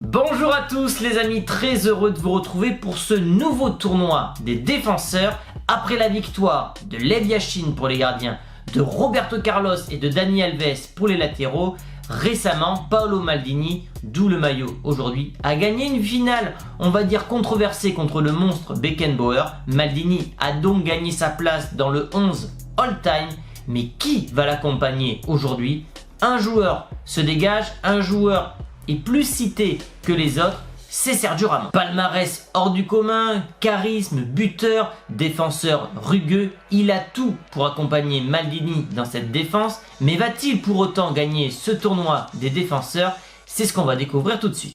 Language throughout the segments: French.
Bonjour à tous les amis, très heureux de vous retrouver pour ce nouveau tournoi des défenseurs après la victoire de Lev Yashin pour les gardiens, de Roberto Carlos et de Dani Alves pour les latéraux. Récemment, Paolo Maldini, d'où le maillot aujourd'hui, a gagné une finale, on va dire controversée contre le monstre Beckenbauer. Maldini a donc gagné sa place dans le 11 all-time, mais qui va l'accompagner aujourd'hui? Un joueur se dégage, un joueur est plus cité que les autres, c'est Sergio Ramos. Palmarès hors du commun, charisme, buteur, défenseur rugueux, il a tout pour accompagner Maldini dans cette défense, mais va-t-il pour autant gagner ce tournoi des défenseurs? C'est ce qu'on va découvrir tout de suite.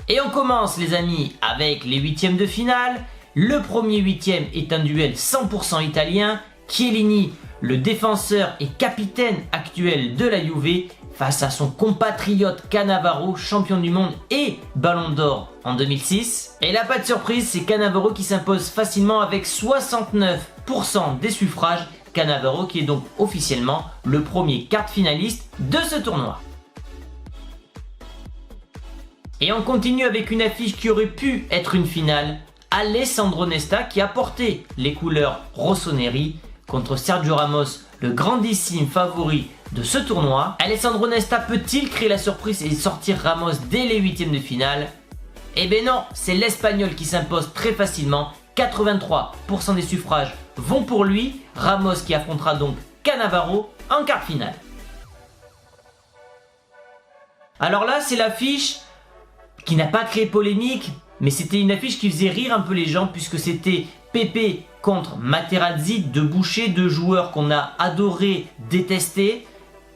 Et on commence les amis avec les huitièmes de finale. Le premier huitième est un duel 100% italien. Chiellini, le défenseur et capitaine actuel de la Juve, face à son compatriote Cannavaro, champion du monde et Ballon d'Or en 2006. Et là, pas de surprise, c'est Cannavaro qui s'impose facilement avec 69% des suffrages. Cannavaro qui est donc officiellement le premier quart finaliste de ce tournoi. Et on continue avec une affiche qui aurait pu être une finale. Alessandro Nesta qui a porté les couleurs rossoneri contre Sergio Ramos, le grandissime favori de ce tournoi. Alessandro Nesta peut-il créer la surprise et sortir Ramos dès les huitièmes de finale? Eh bien non, c'est l'Espagnol qui s'impose très facilement. 83% des suffrages vont pour lui. Ramos qui affrontera donc Cannavaro en quart finale. Alors là, c'est l'affiche qui n'a pas créé polémique, mais c'était une affiche qui faisait rire un peu les gens, puisque c'était Pepe contre Materazzi, deux bouchers, deux joueurs qu'on a adoré, détesté.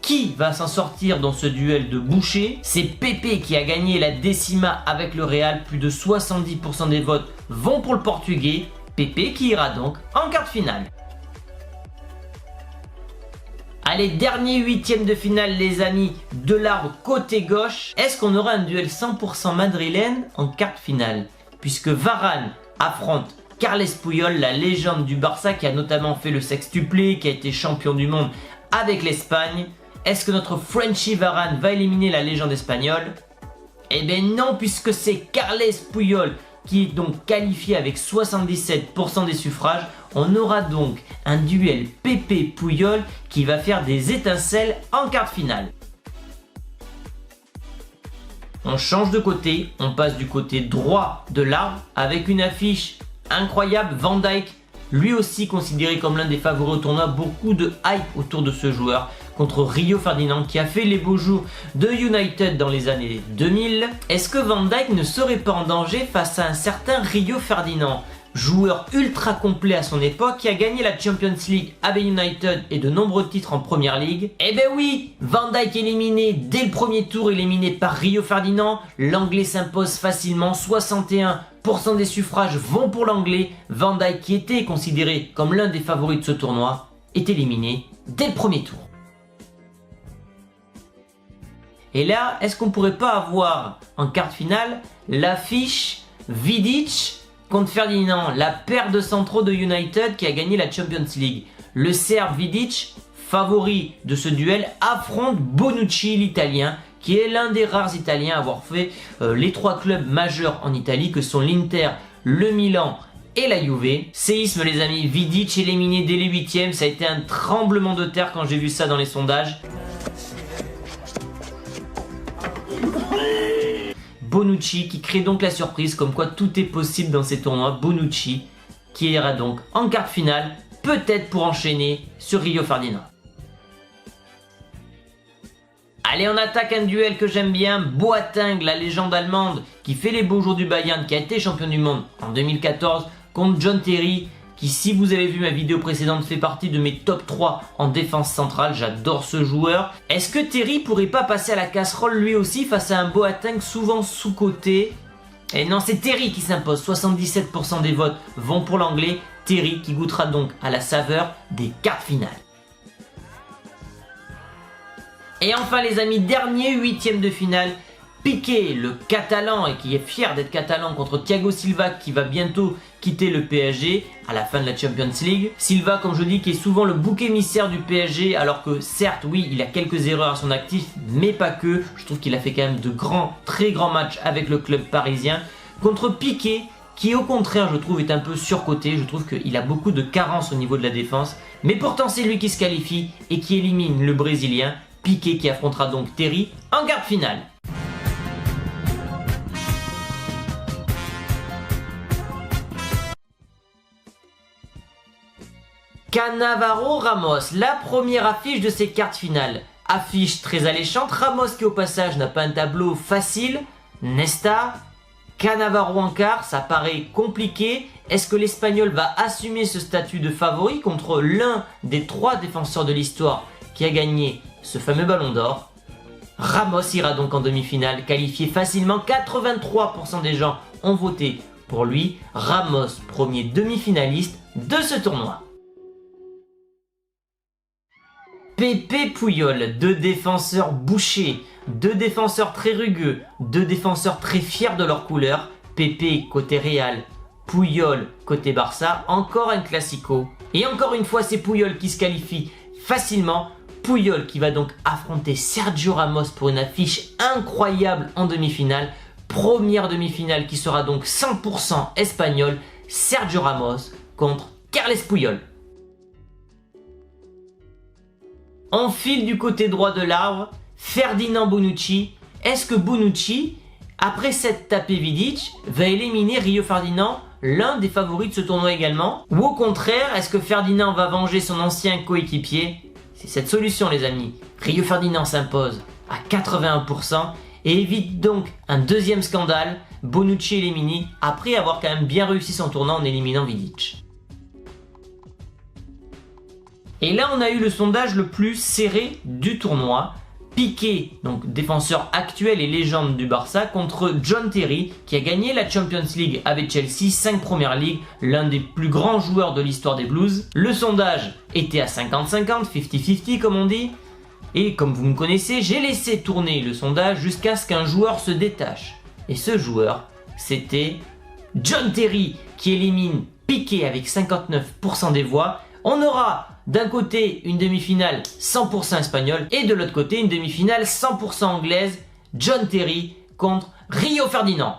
Qui va s'en sortir dans ce duel de bouchers? C'est Pepe qui a gagné la décima avec le Real, plus de 70% des votes vont pour le Portugais. Pepe qui ira donc en quart de finale. Allez, dernier huitième de finale les amis, de l'arbre côté gauche. Est-ce qu'on aura un duel 100% madrilène en quart de finale? Puisque Varane affronte Carles Puyol, la légende du Barça qui a notamment fait le sextuplé, qui a été champion du monde avec l'Espagne. Est-ce que notre Frenchie Varane va éliminer la légende espagnole? Eh bien non, puisque c'est Carles Puyol qui est donc qualifié avec 77% des suffrages. On aura donc un duel Pepe-Puyol qui va faire des étincelles en quart de finale. On change de côté, on passe du côté droit de l'arbre avec une affiche incroyable. Van Dijk, lui aussi considéré comme l'un des favoris au tournoi, beaucoup de hype autour de ce joueur contre Rio Ferdinand qui a fait les beaux jours de United dans les années 2000. Est-ce que Van Dijk ne serait pas en danger face à un certain Rio Ferdinand, joueur ultra complet à son époque qui a gagné la Champions League avec United et de nombreux titres en Première Ligue? Eh ben oui, Van Dijk éliminé dès le premier tour, éliminé par Rio Ferdinand. L'anglais s'impose facilement, 61% des suffrages vont pour l'anglais. Van Dijk, qui était considéré comme l'un des favoris de ce tournoi, est éliminé dès le premier tour. Et là, est-ce qu'on pourrait pas avoir en quart de finale l'affiche Vidic contre Ferdinand, la paire de centraux de United qui a gagné la Champions League? Le Serbe Vidic, favori de ce duel, affronte Bonucci, l'Italien, qui est l'un des rares Italiens à avoir fait les trois clubs majeurs en Italie, que sont l'Inter, le Milan et la Juve. Séisme les amis, Vidic éliminé dès les huitièmes, ça a été un tremblement de terre quand j'ai vu ça dans les sondages. Bonucci qui crée donc la surprise, comme quoi tout est possible dans ces tournois. Bonucci qui ira donc en quart de finale, peut-être pour enchaîner sur Rio Ferdinand. Allez, on attaque un duel que j'aime bien. Boateng, la légende allemande qui fait les beaux jours du Bayern, qui a été champion du monde en 2014, contre John Terry, qui, si vous avez vu ma vidéo précédente, fait partie de mes top 3 en défense centrale. J'adore ce joueur. Est-ce que Terry pourrait pas passer à la casserole lui aussi face à un Boateng souvent sous-coté? Et non, c'est Terry qui s'impose, 77% des votes vont pour l'anglais, Terry qui goûtera donc à la saveur des quarts finales. Et enfin les amis, dernier huitième de finale, Piqué, le catalan et qui est fier d'être catalan contre Thiago Silva qui va bientôt quitter le PSG à la fin de la Champions League. Silva, comme je dis, qui est souvent le bouc émissaire du PSG alors que certes oui il a quelques erreurs à son actif mais pas que. Je trouve qu'il a fait quand même de très grands matchs avec le club parisien contre Piqué qui au contraire je trouve est un peu surcoté. Je trouve qu'il a beaucoup de carences au niveau de la défense mais pourtant c'est lui qui se qualifie et qui élimine le Brésilien. Piqué qui affrontera donc Terry en quart de finale. Cannavaro Ramos, la première affiche de ces quarts de finale. Affiche très alléchante, Ramos qui au passage n'a pas un tableau facile, Nesta, Cannavaro en quart, ça paraît compliqué. Est-ce que l'Espagnol va assumer ce statut de favori contre l'un des 3 défenseurs de l'histoire qui a gagné ce fameux ballon d'or? Ramos ira donc en demi-finale, qualifié facilement, 83% des gens ont voté pour lui. Ramos, premier demi-finaliste de ce tournoi. Pepe Puyol, 2 défenseurs bouchés, 2 défenseurs très rugueux, 2 défenseurs très fiers de leur couleur. Pepe côté Real, Puyol côté Barça, encore un classico. Et encore une fois, c'est Puyol qui se qualifie facilement. Puyol qui va donc affronter Sergio Ramos pour une affiche incroyable en demi-finale. Première demi-finale qui sera donc 100% espagnole. Sergio Ramos contre Carles Puyol. On file du côté droit de l'arbre, Ferdinand Bonucci. Est-ce que Bonucci, après s'être tapé Vidic, va éliminer Rio Ferdinand, l'un des favoris de ce tournoi également? Ou au contraire, est-ce que Ferdinand va venger son ancien coéquipier? C'est cette solution les amis. Rio Ferdinand s'impose à 81% et évite donc un deuxième scandale, Bonucci éliminé après avoir quand même bien réussi son tournoi en éliminant Vidic. Et là on a eu le sondage le plus serré du tournoi. Piqué, donc défenseur actuel et légende du Barça, contre John Terry qui a gagné la Champions League avec Chelsea, 5 premières ligues, l'un des plus grands joueurs de l'histoire des Blues. Le sondage était à 50-50, 50-50 comme on dit. Et comme vous me connaissez, j'ai laissé tourner le sondage jusqu'à ce qu'un joueur se détache. Et ce joueur, c'était John Terry qui élimine Piqué avec 59% des voix. On aura d'un côté une demi-finale 100% espagnole et de l'autre côté une demi-finale 100% anglaise. John Terry contre Rio Ferdinand.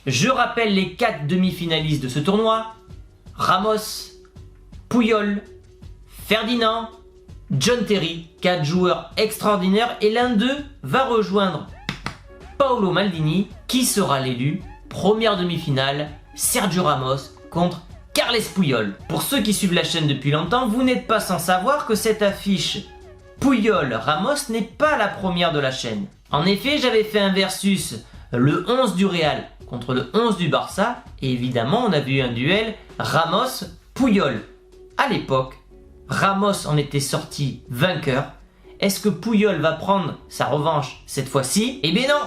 Je rappelle les 4 demi-finalistes de ce tournoi. Ramos, Puyol, Ferdinand, John Terry, 4 joueurs extraordinaires et l'un d'eux va rejoindre Paolo Maldini qui sera l'élu. Première demi-finale, Sergio Ramos contre Carles Puyol. Pour ceux qui suivent la chaîne depuis longtemps, vous n'êtes pas sans savoir que cette affiche Puyol-Ramos n'est pas la première de la chaîne. En effet, j'avais fait un versus le 11 du Real contre le 11 du Barça et évidemment on avait eu un duel Ramos-Puyol. À l'époque, Ramos en était sorti vainqueur. Est-ce que Puyol va prendre sa revanche cette fois-ci? Eh bien non,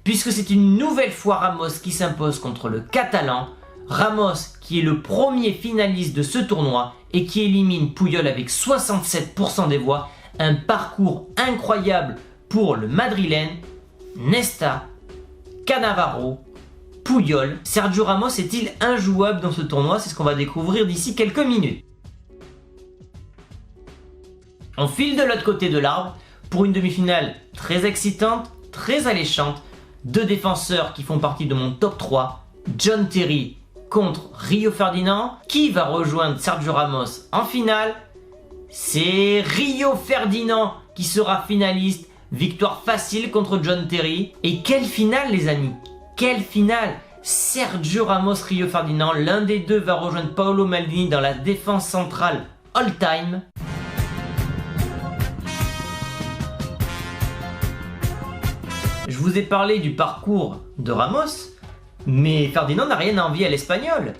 puisque c'est une nouvelle fois Ramos qui s'impose contre le Catalan. Ramos qui est le premier finaliste de ce tournoi et qui élimine Puyol avec 67% des voix. Un parcours incroyable pour le Madrilène. Nesta, Cannavaro, Puyol. Sergio Ramos est-il injouable dans ce tournoi? C'est ce qu'on va découvrir d'ici quelques minutes. On file de l'autre côté de l'arbre pour une demi-finale très excitante, très alléchante. 2 défenseurs qui font partie de mon top 3. John Terry contre Rio Ferdinand. Qui va rejoindre Sergio Ramos en finale? C'est Rio Ferdinand qui sera finaliste. Victoire facile contre John Terry. Et quelle finale les amis! Quelle finale! Sergio Ramos, Rio Ferdinand. L'un des deux va rejoindre Paolo Maldini dans la défense centrale all-time. Je vous ai parlé du parcours de Ramos, mais Ferdinand n'a rien à envier à l'Espagnol.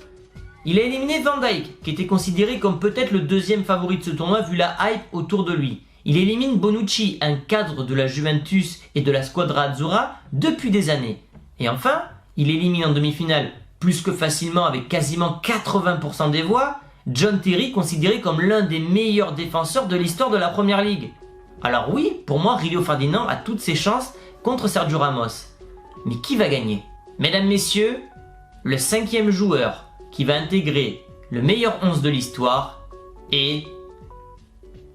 Il a éliminé Van Dijk, qui était considéré comme peut-être le deuxième favori de ce tournoi vu la hype autour de lui. Il élimine Bonucci, un cadre de la Juventus et de la Squadra Azzurra depuis des années. Et enfin, il élimine en demi-finale, plus que facilement avec quasiment 80% des voix, John Terry, considéré comme l'un des meilleurs défenseurs de l'histoire de la Première Ligue. Alors oui, pour moi, Rio Ferdinand a toutes ses chances contre Sergio Ramos. Mais qui va gagner? Mesdames, messieurs, le 5e joueur qui va intégrer le meilleur 11 de l'histoire est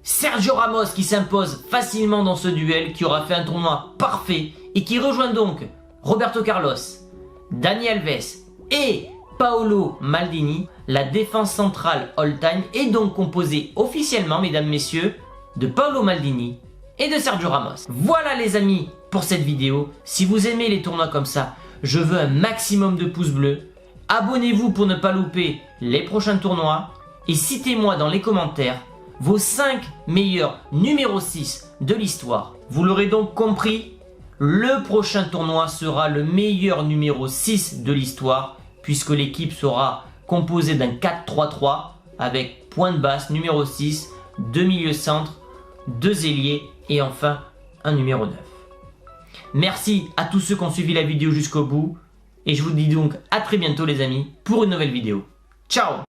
Sergio Ramos, qui s'impose facilement dans ce duel, qui aura fait un tournoi parfait et qui rejoint donc Roberto Carlos, Dani Alves et Paolo Maldini. La défense centrale all-time est donc composée officiellement, mesdames, messieurs, de Paolo Maldini et de Sergio Ramos. Voilà les amis pour cette vidéo. Si vous aimez les tournois comme ça, je veux un maximum de pouces bleus. Abonnez-vous pour ne pas louper les prochains tournois et citez-moi dans les commentaires vos 5 meilleurs numéro 6 de l'histoire. Vous l'aurez donc compris, le prochain tournoi sera le meilleur numéro 6 de l'histoire puisque l'équipe sera composée d'un 4-3-3 avec point de basse numéro 6, 2 milieux centres, 2 ailiers et enfin un numéro 9. Merci à tous ceux qui ont suivi la vidéo jusqu'au bout et je vous dis donc à très bientôt les amis pour une nouvelle vidéo. Ciao!